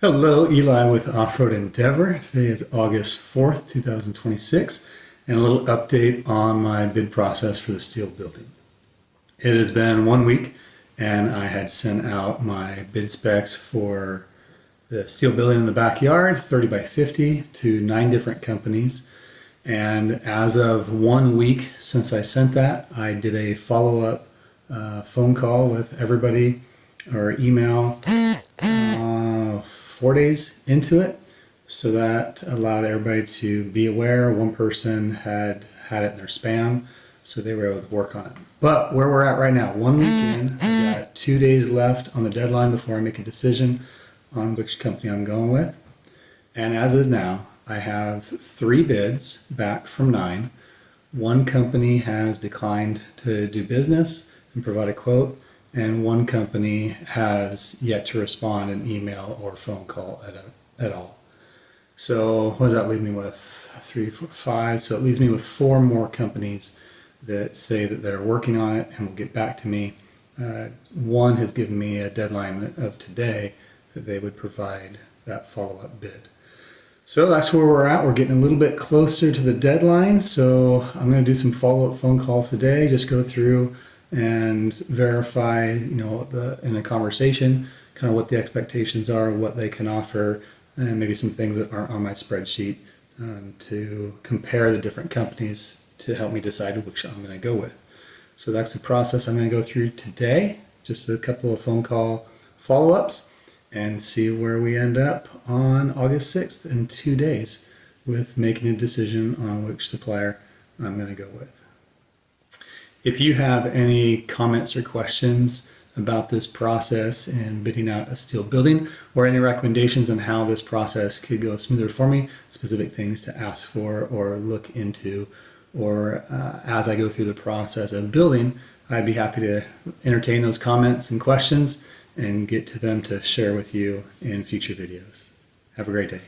Hello, Eli with Off-Road Endeavor. Today is August 4th, 2026, and a little update on my bid process for the steel building. It has been 1 week, and I had sent out my bid specs for the steel building in the backyard, 30 by 50, to 9 different companies. And as of 1 week since I sent that, I did a follow-up phone call with everybody or email 4 days into it, so that allowed everybody to be aware. One person had it in their spam, so they were able to work on it. But where we're at right now, 1 week in, I've got 2 days left on the deadline before I make a decision on which company I'm going with. And as of now, I have 3 bids back from 9. One company has declined to do business and provide a quote, and one company has yet to respond in email or phone call at all. So what does that leave me with? 3, 4, 5. So it leaves me with 4 more companies that say that they're working on it and will get back to me. One has given me a deadline of today that they would provide that follow-up bid. So that's where we're at. We're getting a little bit closer to the deadline. So I'm going to do some follow-up phone calls today, just go through and verify, in a conversation, kind of what the expectations are, what they can offer, and maybe some things that aren't on my spreadsheet, to compare the different companies to help me decide which I'm going to go with. So that's the process I'm going to go through today. Just a couple of phone call follow-ups and see where we end up on August 6th in 2 days with making a decision on which supplier I'm going to go with. If you have any comments or questions about this process and bidding out a steel building, or any recommendations on how this process could go smoother for me, specific things to ask for or look into, or as I go through the process of building, I'd be happy to entertain those comments and questions and get to them to share with you in future videos. Have a great day.